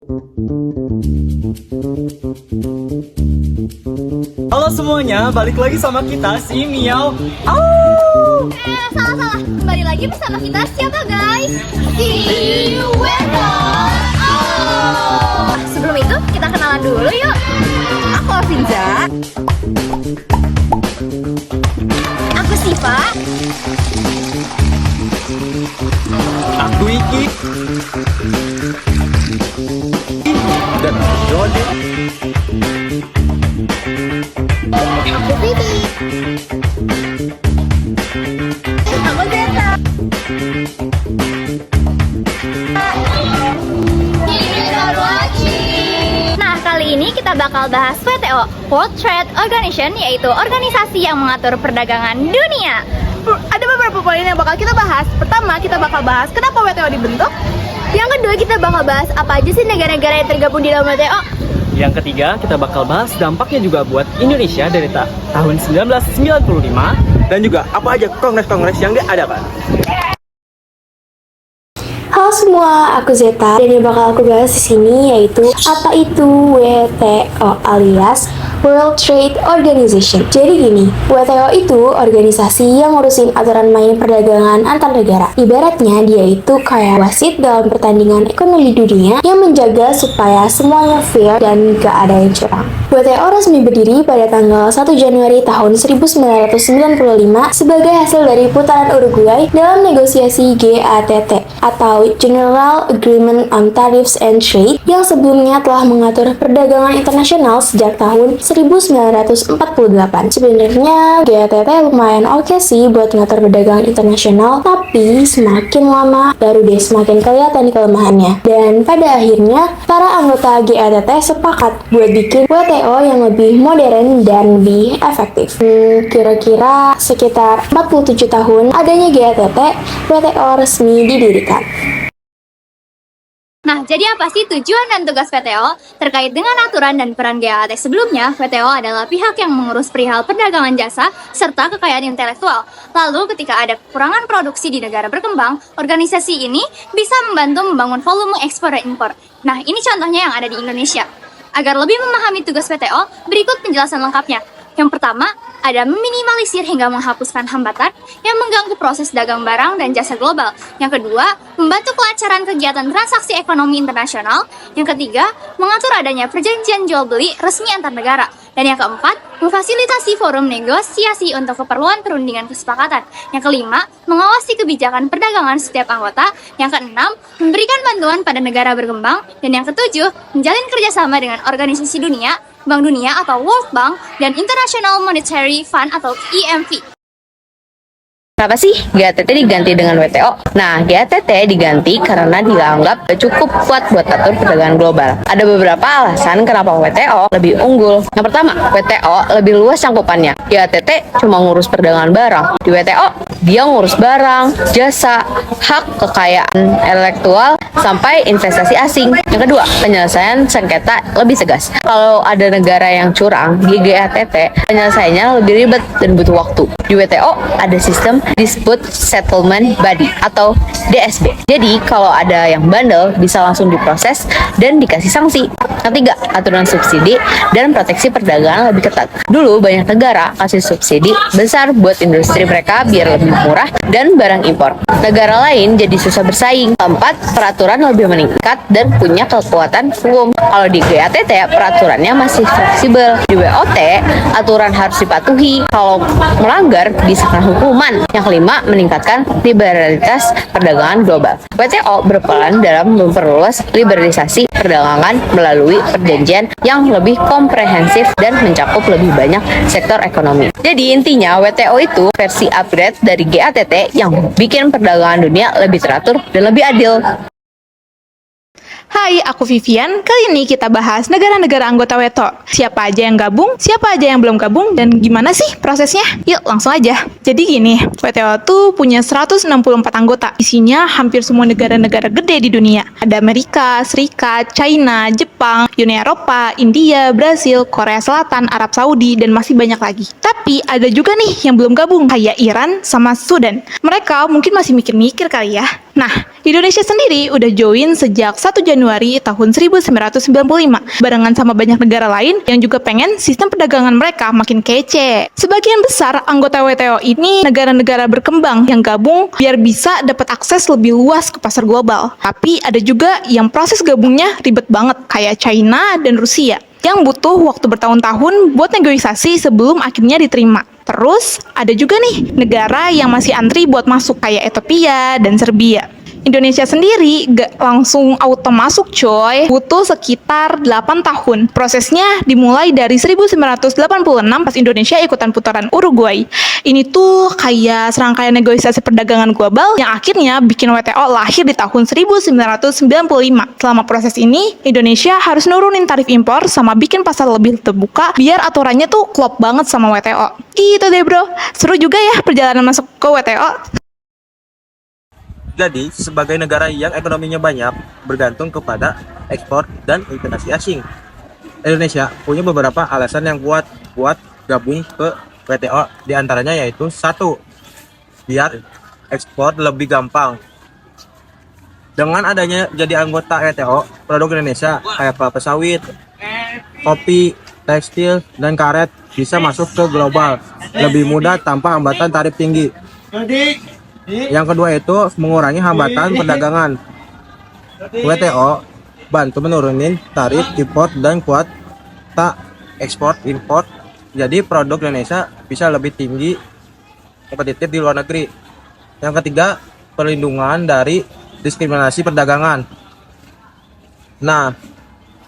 Halo semuanya, balik lagi sama kita si Miao. Salah. Kembali lagi bersama kita siapa guys? Si Weto. Sebelum itu kita kenalan dulu yuk. Aku Avinza. Aku Siva. Aku Iki. Dan aku Jody. Aku Vivi. Aku Zeta. Nah, kali ini kita bakal bahas WTO, World Trade Organization, yaitu organisasi yang mengatur perdagangan dunia. Ada beberapa poin yang bakal kita bahas. Pertama, kita bakal bahas kenapa WTO dibentuk. Yang kedua, kita bakal bahas apa aja sih negara-negara yang tergabung di dalam WTO. Yang ketiga, kita bakal bahas dampaknya juga buat Indonesia dari tahun 1995 dan juga apa aja kongres-kongres yang diadakan. Halo semua, aku Zeta dan yang bakal aku bahas di sini yaitu apa itu WTO alias World Trade Organization. Jadi gini, WTO itu organisasi yang ngurusin aturan main perdagangan antar negara. Ibaratnya dia itu kayak wasit dalam pertandingan ekonomi dunia yang menjaga supaya semuanya fair dan gak ada yang curang. WTO resmi berdiri pada tanggal 1 Januari tahun 1995 sebagai hasil dari putaran Uruguay dalam negosiasi GATT atau General Agreement on Tariffs and Trade yang sebelumnya telah mengatur perdagangan internasional sejak tahun 1948. Sebenarnya GATT lumayan oke sih buat ngatur perdagangan internasional, tapi semakin lama baru deh semakin kelihatan kelemahannya. Dan pada akhirnya para anggota GATT sepakat buat bikin WTO yang lebih modern dan lebih efektif. Kira-kira sekitar 47 tahun adanya GATT, WTO resmi didirikan. Nah, jadi apa sih tujuan dan tugas WTO? Terkait dengan aturan dan peran GATT sebelumnya, WTO adalah pihak yang mengurus perihal perdagangan jasa serta kekayaan intelektual. Lalu, ketika ada kekurangan produksi di negara berkembang, organisasi ini bisa membantu membangun volume ekspor dan impor. Nah, ini contohnya yang ada di Indonesia. Agar lebih memahami tugas WTO, berikut penjelasan lengkapnya. Yang pertama, ada meminimalisir hingga menghapuskan hambatan yang mengganggu proses dagang barang dan jasa global. Yang kedua, membantu kelancaran kegiatan transaksi ekonomi internasional. Yang ketiga, mengatur adanya perjanjian jual beli resmi antar negara. Dan yang keempat, memfasilitasi forum negosiasi untuk keperluan perundingan kesepakatan. Yang kelima, mengawasi kebijakan perdagangan setiap anggota. Yang keenam, memberikan bantuan pada negara berkembang. Dan yang ketujuh, menjalin kerjasama dengan organisasi dunia, Bank Dunia atau World Bank, dan International Monetary Fund atau IMF. Kenapa sih GATT diganti dengan WTO? Nah, GATT diganti karena dianggap cukup kuat buat atur perdagangan global. Ada beberapa alasan kenapa WTO lebih unggul. Yang pertama, WTO lebih luas cangkupannya. GATT cuma ngurus perdagangan barang. Di WTO, dia ngurus barang, jasa, hak kekayaan intelektual, sampai investasi asing. Yang kedua, penyelesaian sengketa lebih tegas. Kalau ada negara yang curang di GATT, penyelesaiannya lebih ribet dan butuh waktu. Di WTO, ada sistem Dispute Settlement Body atau DSB. Jadi kalau ada yang bandel bisa langsung diproses dan dikasih sanksi. Ketiga, aturan subsidi dan proteksi perdagangan lebih ketat. Dulu banyak negara kasih subsidi besar buat industri mereka biar lebih murah dan barang impor. Negara lain jadi susah bersaing. Keempat, peraturan lebih meningkat dan punya kekuatan hukum. Kalau di GATT peraturannya masih fleksibel. Di WOT aturan harus dipatuhi. Kalau melanggar bisa kena hukuman. Yang kelima, meningkatkan liberalitas perdagangan global. WTO berperan dalam memperluas liberalisasi perdagangan melalui perjanjian yang lebih komprehensif dan mencakup lebih banyak sektor ekonomi. Jadi intinya WTO itu versi upgrade dari GATT yang bikin perdagangan dunia lebih teratur dan lebih adil. Hai, aku Vivian. Kali ini kita bahas negara-negara anggota WTO. Siapa aja yang gabung, siapa aja yang belum gabung, dan gimana sih prosesnya? Yuk, langsung aja. Jadi gini, WTO tuh punya 164 anggota. Isinya hampir semua negara-negara gede di dunia. Ada Amerika, Serikat, China, Jepang, Uni Eropa, India, Brasil, Korea Selatan, Arab Saudi, dan masih banyak lagi. Tapi ada juga nih yang belum gabung, kayak Iran sama Sudan. Mereka mungkin masih mikir-mikir kali ya. Nah, Indonesia sendiri udah join sejak 1 Januari tahun 1995, barengan sama banyak negara lain yang juga pengen sistem perdagangan mereka makin kece. Sebagian besar anggota WTO ini negara-negara berkembang yang gabung biar bisa dapat akses lebih luas ke pasar global. Tapi ada juga yang proses gabungnya ribet banget, kayak China dan Rusia, yang butuh waktu bertahun-tahun buat negosiasi sebelum akhirnya diterima. Terus ada juga nih negara yang masih antri buat masuk kayak Ethiopia dan Serbia. Indonesia sendiri gak langsung auto masuk coy, butuh sekitar 8 tahun. Prosesnya dimulai dari 1986 pas Indonesia ikutan putaran Uruguay. Ini tuh kayak serangkaian negosiasi perdagangan global yang akhirnya bikin WTO lahir di tahun 1995. Selama proses ini, Indonesia harus nurunin tarif impor sama bikin pasar lebih terbuka biar aturannya tuh klop banget sama WTO. Gitu deh bro, seru juga ya perjalanan masuk ke WTO. Jadi, sebagai negara yang ekonominya banyak, bergantung kepada ekspor dan investasi asing, Indonesia punya beberapa alasan yang kuat buat gabung ke WTO. Di antaranya yaitu 1. Biar ekspor lebih gampang. Dengan adanya jadi anggota WTO, produk Indonesia kayak kelapa sawit, kopi, tekstil, dan karet bisa masuk ke global lebih mudah tanpa hambatan tarif tinggi. Yang kedua itu mengurangi hambatan perdagangan. WTO bantu menurunin tarif impor dan kuota ekspor impor. Jadi produk Indonesia bisa lebih tinggi kompetitif di luar negeri. Yang ketiga, perlindungan dari diskriminasi perdagangan. Nah,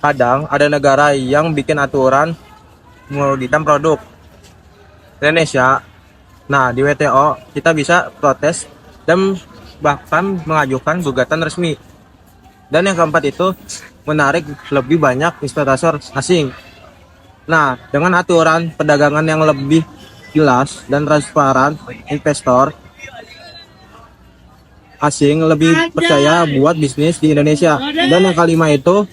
kadang ada negara yang bikin aturan merugikan produk Indonesia. Nah, di WTO kita bisa protes dan bahkan mengajukan gugatan resmi. Dan yang keempat itu menarik lebih banyak investor asing. Nah, dengan aturan perdagangan yang lebih jelas dan transparan, investor asing lebih percaya buat bisnis di Indonesia. Dan yang kelima itu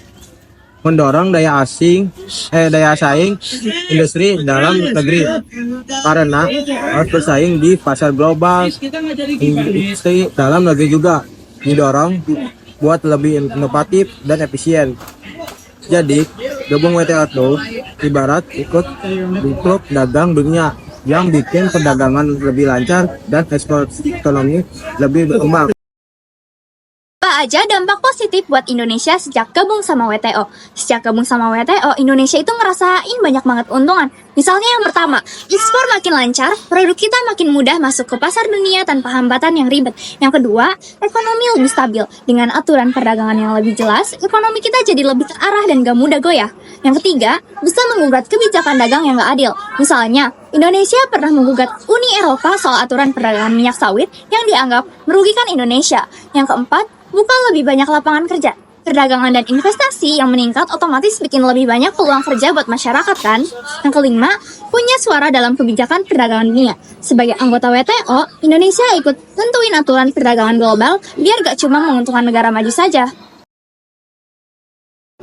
mendorong daya saing industri dalam negeri karena harus bersaing di pasar global. Industri dalam negeri juga didorong buat lebih inovatif dan efisien. Jadi gabung WTO itu ibarat ikut di klub dagang dunia yang bikin perdagangan lebih lancar dan ekspor ekonomi lebih berkembang. Apa aja dampak positif buat Indonesia sejak gabung sama WTO? Sejak gabung sama WTO, Indonesia itu ngerasain banyak banget untungan. Misalnya yang pertama, ekspor makin lancar, produk kita makin mudah masuk ke pasar dunia tanpa hambatan yang ribet. Yang kedua, ekonomi lebih stabil. Dengan aturan perdagangan yang lebih jelas, ekonomi kita jadi lebih terarah dan gak mudah goyah. Yang ketiga, bisa menggugat kebijakan dagang yang gak adil. Misalnya, Indonesia pernah menggugat Uni Eropa soal aturan perdagangan minyak sawit yang dianggap merugikan Indonesia. Yang keempat, buka lebih banyak lapangan kerja. Perdagangan dan investasi yang meningkat otomatis bikin lebih banyak peluang kerja buat masyarakat kan? Yang kelima, punya suara dalam kebijakan perdagangan dunia. Sebagai anggota WTO, Indonesia ikut tentuin aturan perdagangan global biar gak cuma menguntungkan negara maju saja.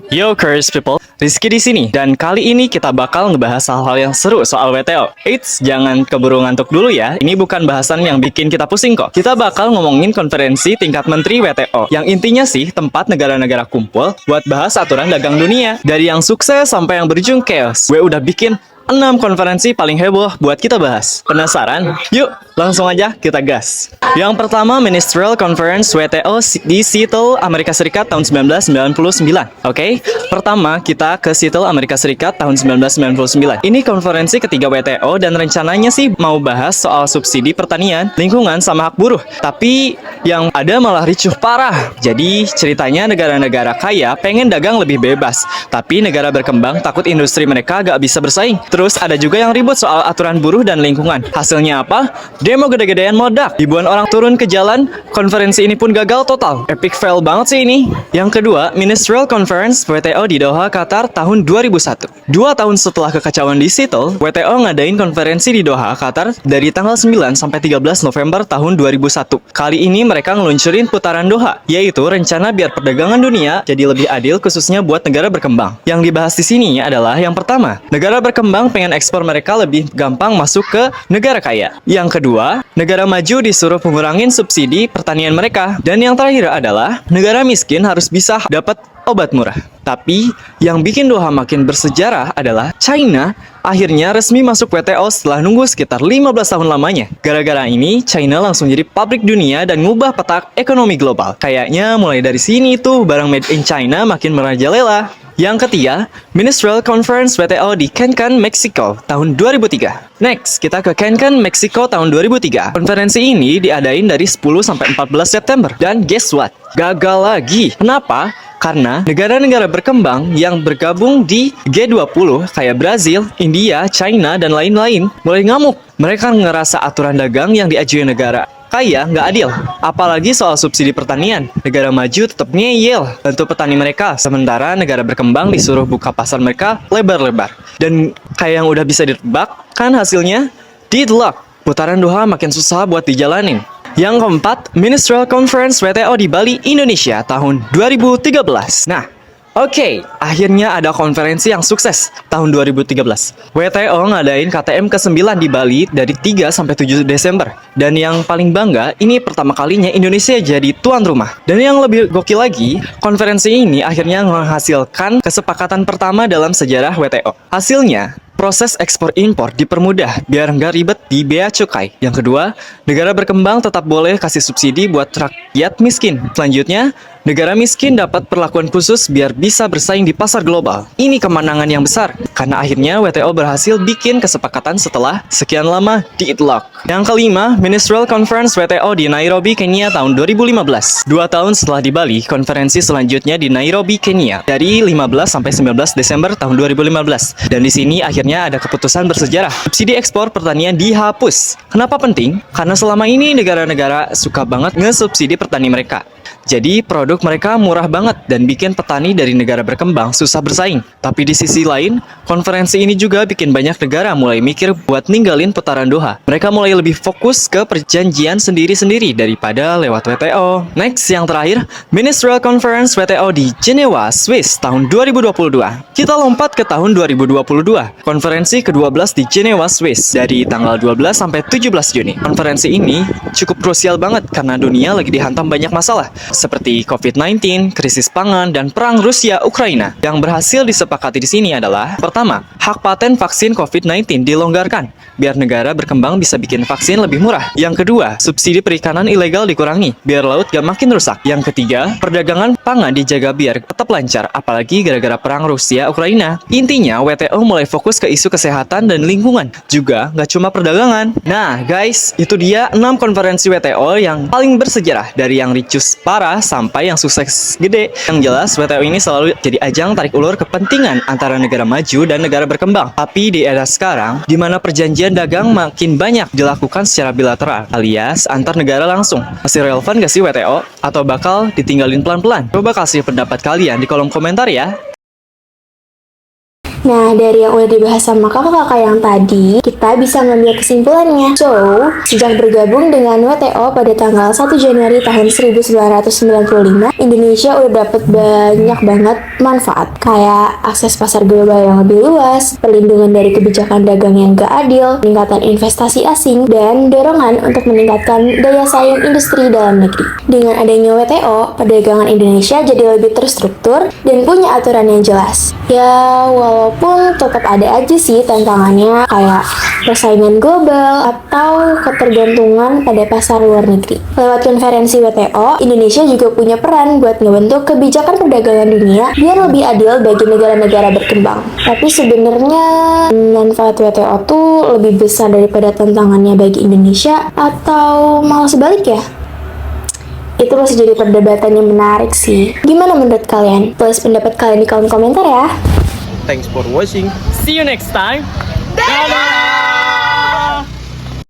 Yo Curse People, Rizky di sini dan kali ini kita bakal ngebahas hal-hal yang seru soal WTO. Eits, jangan keburu ngantuk dulu ya. Ini bukan bahasan yang bikin kita pusing kok. Kita bakal ngomongin konferensi tingkat menteri WTO yang intinya sih tempat negara-negara kumpul buat bahas aturan dagang dunia. Dari yang sukses sampai yang berujung chaos. Gue udah bikin 6 konferensi paling heboh buat kita bahas. Penasaran? Yuk, langsung aja kita gas. Yang pertama, Ministerial Conference WTO di Seattle, Amerika Serikat tahun 1999. Oke, pertama kita ke Seattle, Amerika Serikat tahun 1999. Ini konferensi ketiga WTO dan rencananya sih mau bahas soal subsidi pertanian, lingkungan, sama hak buruh. Tapi yang ada malah ricuh parah. Jadi ceritanya negara-negara kaya pengen dagang lebih bebas, tapi negara berkembang takut industri mereka gak bisa bersaing. Terus ada juga yang ribut soal aturan buruh dan lingkungan. Hasilnya apa? Demo gede-gedean meledak. Ribuan orang turun ke jalan. Konferensi ini pun gagal total. Epic fail banget sih ini. Yang kedua, Ministerial Conference WTO di Doha, Qatar tahun 2001. 2 tahun setelah kekacauan di Seattle, WTO ngadain konferensi di Doha, Qatar dari tanggal 9 sampai 13 November tahun 2001. Kali ini mereka ngeluncurin putaran Doha, yaitu rencana biar perdagangan dunia jadi lebih adil khususnya buat negara berkembang. Yang dibahas di sini adalah yang pertama, negara berkembang pengen ekspor mereka lebih gampang masuk ke negara kaya. Yang kedua, negara maju disuruh mengurangin subsidi pertanian mereka. Dan yang terakhir adalah negara miskin harus bisa dapat obat murah. Tapi yang bikin Doha makin bersejarah adalah China akhirnya resmi masuk WTO setelah nunggu sekitar 15 tahun lamanya. Gara-gara ini, China langsung jadi pabrik dunia dan ngubah peta ekonomi global. Kayaknya mulai dari sini tuh barang made in China makin merajalela. Yang ketiga, Ministerial Conference WTO di Cancun, Meksiko tahun 2003. Next, kita ke Cancun, Meksiko tahun 2003. Konferensi ini diadain dari 10 sampai 14 September. Dan guess what? Gagal lagi. Kenapa? Karena negara-negara berkembang yang bergabung di G20 kayak Brazil, India, China, dan lain-lain mulai ngamuk. Mereka ngerasa aturan dagang yang diajuin negara kaya nggak adil. Apalagi soal subsidi pertanian. Negara maju tetap ngeyel bantu petani mereka, sementara negara berkembang disuruh buka pasar mereka lebar-lebar. Dan kayak yang udah bisa ditebak, kan hasilnya deadlock. Putaran Doha makin susah buat dijalanin. Yang keempat, Ministerial Conference WTO di Bali, Indonesia tahun 2013. Nah, oke, akhirnya ada konferensi yang sukses tahun 2013. WTO ngadain KTM ke-9 di Bali dari 3 sampai 7 Desember. Dan yang paling bangga, ini pertama kalinya Indonesia jadi tuan rumah. Dan yang lebih gokil lagi, konferensi ini akhirnya menghasilkan kesepakatan pertama dalam sejarah WTO. Hasilnya, proses ekspor-impor dipermudah biar nggak ribet di bea cukai. Yang kedua, negara berkembang tetap boleh kasih subsidi buat rakyat miskin. Selanjutnya, negara miskin dapat perlakuan khusus biar bisa bersaing di pasar global. Ini kemenangan yang besar, karena akhirnya WTO berhasil bikin kesepakatan setelah sekian lama deadlock. Yang kelima, Ministerial Conference WTO di Nairobi, Kenya tahun 2015. 2 tahun setelah di Bali, konferensi selanjutnya di Nairobi, Kenya dari 15 sampai 19 Desember tahun 2015. Dan di sini akhirnya ada keputusan bersejarah. Subsidi ekspor pertanian dihapus. Kenapa penting? Karena selama ini negara-negara suka banget ngesubsidi petani mereka. Jadi produk mereka murah banget dan bikin petani dari negara berkembang susah bersaing. Tapi di sisi lain, konferensi ini juga bikin banyak negara mulai mikir buat ninggalin putaran Doha. Mereka mulai lebih fokus ke perjanjian sendiri-sendiri daripada lewat WTO. Next, yang terakhir, Ministerial Conference WTO di Jenewa, Swiss tahun 2022. Kita lompat ke tahun 2022. Konferensi ke-12 di Jenewa, Swiss dari tanggal 12 sampai 17 Juni. Konferensi ini cukup krusial banget karena dunia lagi dihantam banyak masalah seperti COVID-19, krisis pangan, dan perang Rusia-Ukraina. Yang berhasil disepakati di sini adalah pertama, hak paten vaksin COVID-19 dilonggarkan biar negara berkembang bisa bikin vaksin lebih murah. Yang kedua, subsidi perikanan ilegal dikurangi biar laut gak makin rusak. Yang ketiga, perdagangan pangan dijaga biar tetap lancar apalagi gara-gara perang Rusia-Ukraina. Intinya, WTO mulai fokus ke isu kesehatan dan lingkungan, juga gak cuma perdagangan. Nah guys, itu dia 6 konferensi WTO yang paling bersejarah, dari yang ricus parah sampai yang sukses gede. Yang jelas, WTO ini selalu jadi ajang tarik ulur kepentingan antara negara maju dan negara berkembang. Tapi di era sekarang, di mana perjanjian dagang makin banyak dilakukan secara bilateral, alias antar negara langsung, masih relevan gak sih WTO? Atau bakal ditinggalin pelan-pelan? Coba kasih pendapat kalian di kolom komentar ya. Nah, dari yang udah dibahas sama kakak-kakak yang tadi, kita bisa mengambil kesimpulannya. So, sejak bergabung dengan WTO pada tanggal 1 Januari tahun 1995, Indonesia udah dapet banyak banget manfaat, kayak akses pasar global yang lebih luas, perlindungan dari kebijakan dagang yang gak adil, peningkatan investasi asing, dan dorongan untuk meningkatkan daya saing industri dalam negeri. Dengan adanya WTO, perdagangan Indonesia jadi lebih terstruktur dan punya aturan yang jelas. Ya, walaupun tetap ada aja sih tantangannya kayak persaingan global atau ketergantungan pada pasar luar negeri. Lewat konferensi WTO, Indonesia juga punya peran buat ngebentuk kebijakan perdagangan dunia biar lebih adil bagi negara-negara berkembang. Tapi sebenarnya manfaat WTO tuh lebih besar daripada tantangannya bagi Indonesia atau malah sebalik ya? Itu masih jadi perdebatan yang menarik sih. Gimana menurut kalian? Tulis pendapat kalian di kolom komentar ya. Thanks for watching. See you next time. Dadah.